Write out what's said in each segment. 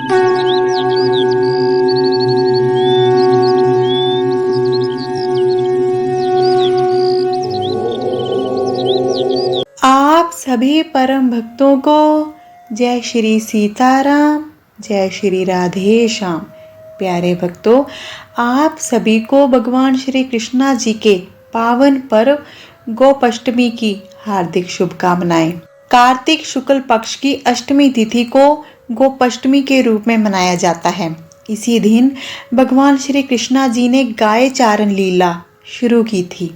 आप सभी परम भक्तों को जय श्री सीताराम, जय श्री राधे श्याम। प्यारे भक्तों, आप सभी को भगवान श्री कृष्णा जी के पावन पर्व गोपाष्टमी की हार्दिक शुभकामनाएं। कार्तिक शुक्ल पक्ष की अष्टमी तिथि को गोपाष्टमी के रूप में मनाया जाता है। इसी दिन भगवान श्री कृष्णा जी ने गाय चारण लीला शुरू की थी।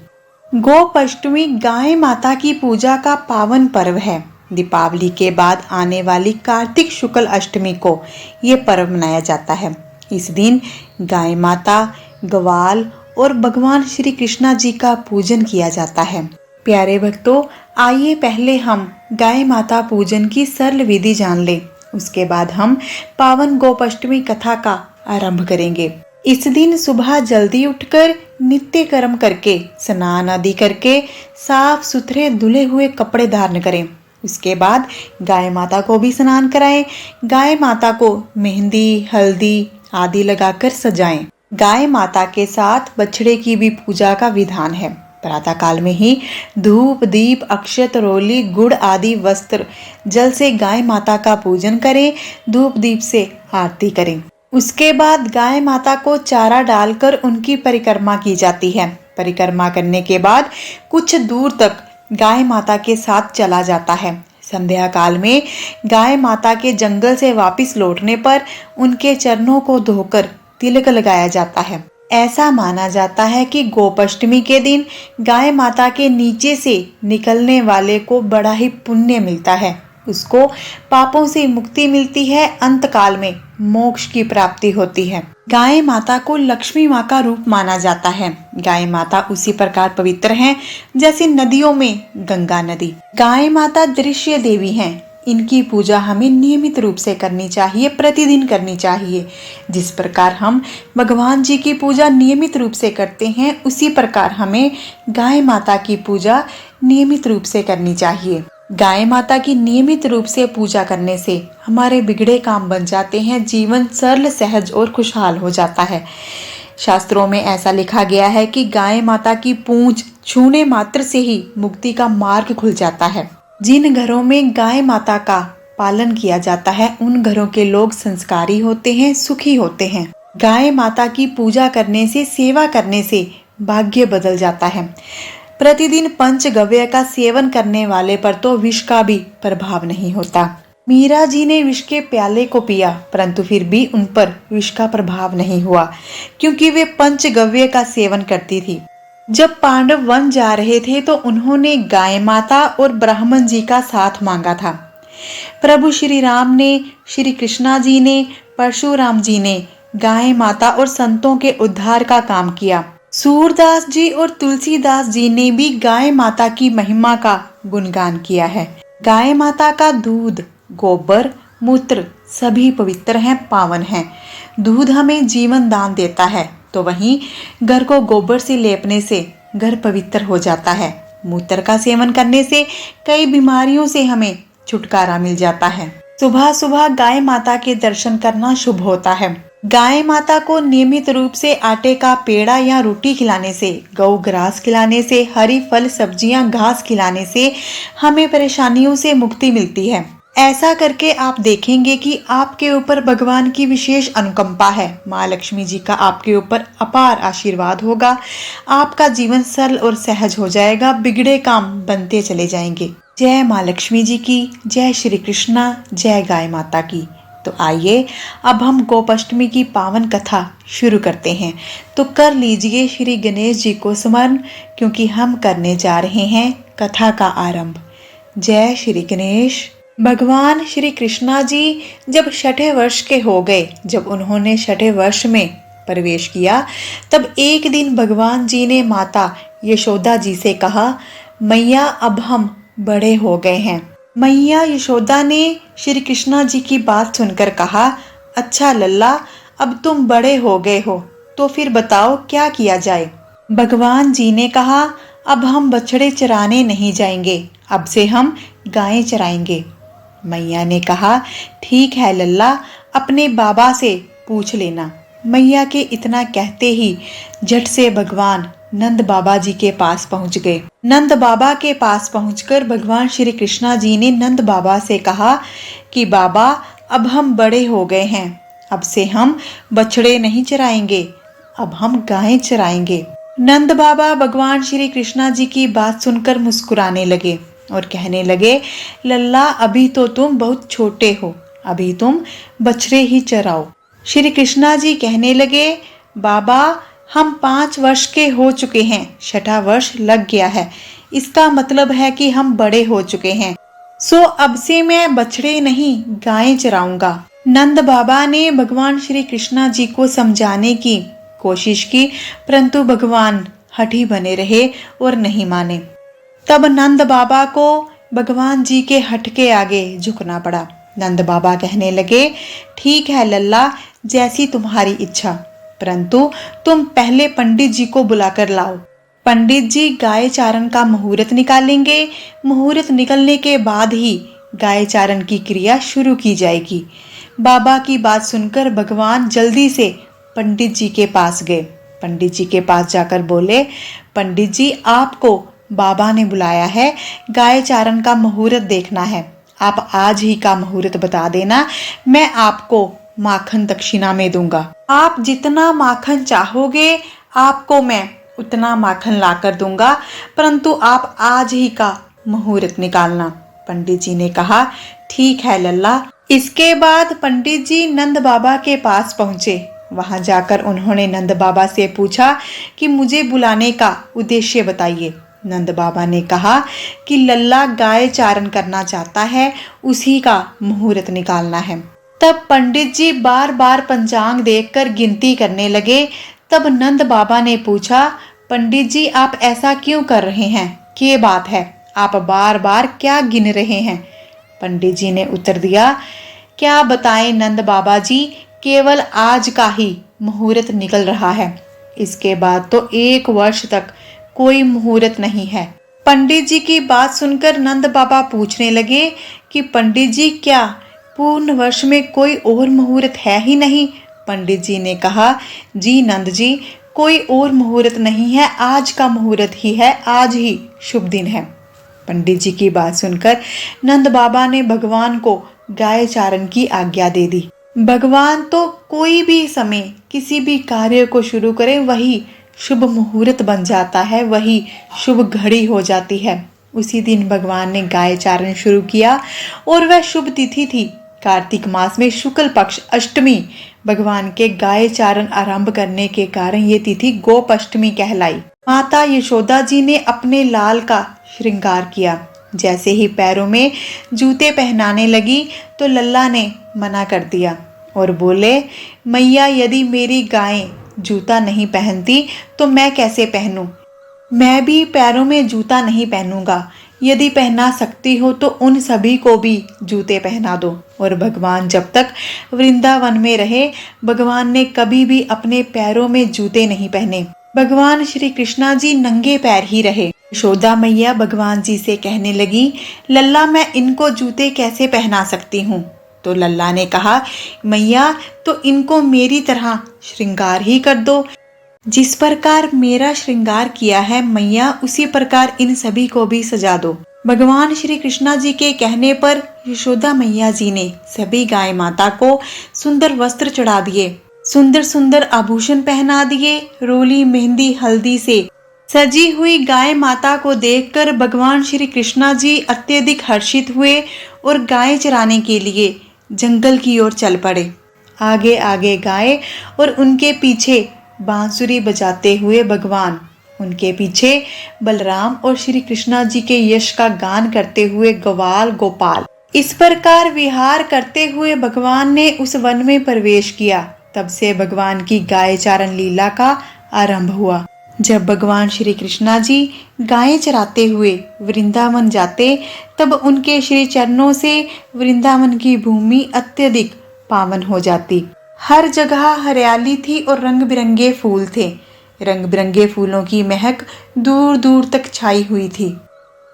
गोपाष्टमी गाय माता की पूजा का पावन पर्व है। दीपावली के बाद आने वाली कार्तिक शुक्ल अष्टमी को ये पर्व मनाया जाता है। इस दिन गाय माता, ग्वाल और भगवान श्री कृष्णा जी का पूजन किया जाता है। प्यारे भक्तों, आइए पहले हम गाय माता पूजन की सरल विधि जान लें। उसके बाद हम पावन गोपाष्टमी कथा का आरंभ करेंगे। इस दिन सुबह जल्दी उठकर नित्य कर्म करके, स्नान आदि करके साफ सुथरे धुले हुए कपड़े धारण करें। उसके बाद गाय माता को भी स्नान कराएं। गाय माता को मेहंदी, हल्दी आदि लगाकर सजाएं। गाय माता के साथ बछड़े की भी पूजा का विधान है। प्रातः काल में ही धूप, दीप, अक्षत, रोली, गुड़ आदि वस्त्र जल से गाय माता का पूजन करें। धूप दीप से आरती करें। उसके बाद गाय माता को चारा डालकर उनकी परिक्रमा की जाती है। परिक्रमा करने के बाद कुछ दूर तक गाय माता के साथ चला जाता है। संध्या काल में गाय माता के जंगल से वापस लौटने पर उनके चरणों को धोकर तिलक लगाया जाता है। ऐसा माना जाता है कि गोपाष्टमी के दिन गाय माता के नीचे से निकलने वाले को बड़ा ही पुण्य मिलता है। उसको पापों से मुक्ति मिलती है। अंत काल में मोक्ष की प्राप्ति होती है। गाय माता को लक्ष्मी माँ का रूप माना जाता है। गाय माता उसी प्रकार पवित्र हैं जैसे नदियों में गंगा नदी। गाय माता दृश्य देवी हैं। इनकी पूजा हमें नियमित रूप से करनी चाहिए, प्रतिदिन करनी चाहिए। जिस प्रकार हम भगवान जी की पूजा नियमित रूप से करते हैं, उसी प्रकार हमें गाय माता की पूजा नियमित रूप से करनी चाहिए। गाय माता की नियमित रूप से पूजा करने से हमारे बिगड़े काम बन जाते हैं। जीवन सरल, सहज और खुशहाल हो जाता है। शास्त्रों में ऐसा लिखा गया है कि गाय माता की पूंछ छूने मात्र से ही मुक्ति का मार्ग खुल जाता है। जिन घरों में गाय माता का पालन किया जाता है, उन घरों के लोग संस्कारी होते हैं, सुखी होते हैं। गाय माता की पूजा करने से, सेवा करने से भाग्य बदल जाता है। प्रतिदिन पंचगव्य का सेवन करने वाले पर तो विष का भी प्रभाव नहीं होता। मीरा जी ने विष के प्याले को पिया, परंतु फिर भी उन पर विष का प्रभाव नहीं हुआ, क्योंकि वे पंचगव्य का सेवन करती थी। जब पांडव वन जा रहे थे तो उन्होंने गाय माता और ब्राह्मण जी का साथ मांगा था। प्रभु श्री राम ने, श्री कृष्णा जी ने, परशुराम जी ने गाय माता और संतों के उद्धार का काम किया। सूरदास जी और तुलसीदास जी ने भी गाय माता की महिमा का गुणगान किया है। गाय माता का दूध, गोबर, मूत्र सभी पवित्र हैं, पावन हैं। दूध हमें जीवन दान देता है, तो वहीं घर को गोबर से लेपने से घर पवित्र हो जाता है। मूत्र का सेवन करने से कई बीमारियों से हमें छुटकारा मिल जाता है। सुबह सुबह गाय माता के दर्शन करना शुभ होता है। गाय माता को नियमित रूप से आटे का पेड़ा या रोटी खिलाने से, गौ ग्रास खिलाने से, हरी फल सब्जियां घास खिलाने से हमें परेशानियों से मुक्ति मिलती है। ऐसा करके आप देखेंगे कि आपके ऊपर भगवान की विशेष अनुकंपा है। माँ लक्ष्मी जी का आपके ऊपर अपार आशीर्वाद होगा। आपका जीवन सरल और सहज हो जाएगा। बिगड़े काम बनते चले जाएंगे। जय माँ लक्ष्मी जी की, जय श्री कृष्णा, जय गाय माता की। तो आइए अब हम गोपाष्टमी की पावन कथा शुरू करते हैं। तो कर लीजिए श्री गणेश जी को स्मरण, क्योंकि हम करने जा रहे हैं कथा का आरंभ। जय श्री गणेश। भगवान श्री कृष्णा जी जब 6ठे वर्ष के हो गए, जब उन्होंने 6ठे वर्ष में प्रवेश किया, तब एक दिन भगवान जी ने माता यशोदा जी से कहा, मैया अब हम बड़े हो गए हैं। मैया यशोदा ने श्री कृष्णा जी की बात सुनकर कहा, अच्छा लल्ला, अब तुम बड़े हो गए हो, तो फिर बताओ क्या किया जाए। भगवान जी ने कहा, अब हम बछड़े चराने नहीं जाएंगे, अब से हम गायें चराएंगे। मैया ने कहा, ठीक है लल्ला, अपने बाबा से पूछ लेना। मैया के इतना कहते ही झट से भगवान नंद बाबा जी के पास पहुंच गए। नंद बाबा के पास पहुंचकर भगवान श्री कृष्णा जी ने नंद बाबा से कहा कि बाबा, अब हम बड़े हो गए हैं, अब से हम बछड़े नहीं चराएंगे, अब हम गायें चराएंगे। नंद बाबा भगवान श्री कृष्णा जी की बात सुनकर मुस्कुराने लगे और कहने लगे, लल्ला, अभी तो तुम बहुत छोटे हो, अभी तुम बछड़े ही चराओ। श्री कृष्णा जी कहने लगे, बाबा, हम 5 वर्ष के हो चुके हैं, 6ठा वर्ष लग गया है, इसका मतलब है कि हम बड़े हो चुके हैं, सो अब से मैं बछड़े नहीं गायें चराऊंगा। नंद बाबा ने भगवान श्री कृष्णा जी को समझाने की कोशिश की, परंतु भगवान हठी बने रहे और नहीं माने। तब नंद बाबा को भगवान जी के हट के आगे झुकना पड़ा। नंद बाबा कहने लगे, ठीक है लल्ला, जैसी तुम्हारी इच्छा, परंतु तुम पहले पंडित जी को बुलाकर लाओ। पंडित जी गाय चारण का मुहूर्त निकालेंगे, मुहूर्त निकलने के बाद ही गाय चारण की क्रिया शुरू की जाएगी। बाबा की बात सुनकर भगवान जल्दी से पंडित जी के पास गए। पंडित जी के पास जाकर बोले, पंडित जी, आपको बाबा ने बुलाया है, गाय चारण का मुहूर्त देखना है, आप आज ही का मुहूर्त बता देना, मैं आपको माखन दक्षिणा में दूंगा। आप जितना माखन चाहोगे आपको मैं उतना माखन लाकर दूंगा, परंतु आप आज ही का मुहूर्त निकालना। पंडित जी ने कहा, ठीक है लल्ला। इसके बाद पंडित जी नंद बाबा के पास पहुंचे। वहां जाकर उन्होंने नंद बाबा से पूछा कि मुझे बुलाने का उद्देश्य बताइए। नंद बाबा ने कहा कि लल्ला गाय चारण करना चाहता है, उसी का मुहूर्त निकालना है। तब पंडित जी बार बार पंचांग देखकर गिनती करने लगे। तब नंद बाबा ने पूछा, पंडित जी, आप ऐसा क्यों कर रहे हैं, क्या बात है, आप बार बार क्या गिन रहे हैं? पंडित जी ने उत्तर दिया, क्या बताएं नंद बाबा जी, केवल आज का ही मुहूर्त निकल रहा है, इसके बाद तो 1 वर्ष तक कोई मुहूर्त नहीं है। पंडित जी की बात सुनकर नंद बाबा पूछने लगे कि पंडित जी, क्या पूर्ण वर्ष में कोई और मुहूर्त है ही नहीं? पंडित जी ने कहा, जी नंद जी, कोई और मुहूर्त नहीं है, आज का मुहूर्त ही है, आज ही शुभ दिन है। पंडित जी की बात सुनकर नंद बाबा ने भगवान को गाय चारण की आज्ञा दे दी। भगवान तो कोई भी समय किसी भी कार्य को शुरू करें वही शुभ मुहूर्त बन जाता है, वही शुभ घड़ी हो जाती है। उसी दिन भगवान ने गाय चारण शुरू किया और वह शुभ तिथि थी कार्तिक मास में शुक्ल पक्ष अष्टमी। भगवान के गाय चारण आरंभ करने के कारण ये तिथि गोपाष्टमी कहलाई। माता यशोदा जी ने अपने लाल का श्रृंगार किया। जैसे ही पैरों में जूते पहनाने लगी तो लल्ला ने मना कर दिया और बोले, मैया, यदि मेरी गायें जूता नहीं पहनती तो मैं कैसे पहनूं? मैं भी पैरों में जूता नहीं पहनूंगा। यदि पहना सकती हो तो उन सभी को भी जूते पहना दो। और भगवान जब तक वृंदावन में रहे, भगवान ने कभी भी अपने पैरों में जूते नहीं पहने। भगवान श्री कृष्णा जी नंगे पैर ही रहे। यशोदा मैया भगवान जी से कहने लगी, लल्ला, मैं इनको जूते कैसे पहना सकती हूँ? तो लल्ला ने कहा, मैया, तो इनको मेरी तरह श्रृंगार ही कर दो। जिस प्रकार मेरा श्रृंगार किया है मैया, उसी प्रकार इन सभी को भी सजा दो। भगवान श्री कृष्णा जी के कहने पर यशोदा मैया जी ने सभी गाय माता को सुंदर वस्त्र चढ़ा दिए, सुंदर सुंदर आभूषण पहना दिए। रोली, मेहंदी, हल्दी से सजी हुई गाय माता को देखकर भगवान श्री कृष्णा जी अत्यधिक हर्षित हुए और गाय चराने के लिए जंगल की ओर चल पड़े। आगे आगे गाय और उनके पीछे बांसुरी बजाते हुए भगवान, उनके पीछे बलराम और श्री कृष्णा जी के यश का गान करते हुए ग्वाल गोपाल। इस प्रकार विहार करते हुए भगवान ने उस वन में प्रवेश किया। तब से भगवान की गाय चारण लीला का आरंभ हुआ। जब भगवान श्री कृष्णा जी गायें चराते हुए वृंदावन जाते, तब उनके श्री चरणों से वृंदावन की भूमि अत्यधिक पावन हो जाती। हर जगह हरियाली थी और रंग बिरंगे फूल थे। रंग बिरंगे फूलों की महक दूर दूर तक छाई हुई थी।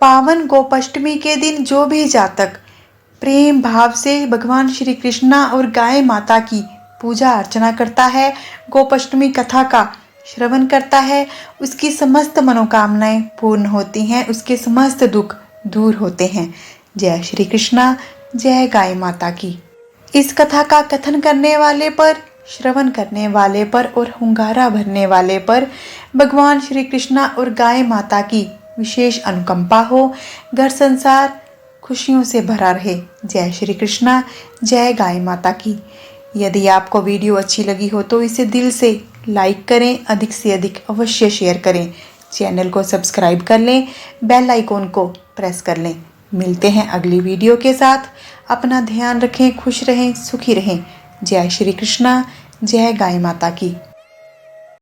पावन गोपाष्टमी के दिन जो भी जातक प्रेम भाव से भगवान श्री कृष्णा और गाय माता की पूजा अर्चना करता है, गोपाष्टमी कथा का श्रवण करता है, उसकी समस्त मनोकामनाएं पूर्ण होती हैं, उसके समस्त दुख दूर होते हैं। जय श्री कृष्णा, जय गाय माता की। इस कथा का कथन करने वाले पर, श्रवण करने वाले पर और हुंगारा भरने वाले पर भगवान श्री कृष्णा और गाय माता की विशेष अनुकंपा हो, घर संसार खुशियों से भरा रहे। जय श्री कृष्णा, जय गाय माता की। यदि आपको वीडियो अच्छी लगी हो तो इसे दिल से लाइक करें, अधिक से अधिक अवश्य शेयर करें, चैनल को सब्सक्राइब कर लें, बेल आइकॉन को प्रेस कर लें। मिलते हैं अगली वीडियो के साथ। अपना ध्यान रखें, खुश रहें, सुखी रहें। जय श्री कृष्णा, जय गाय माता की।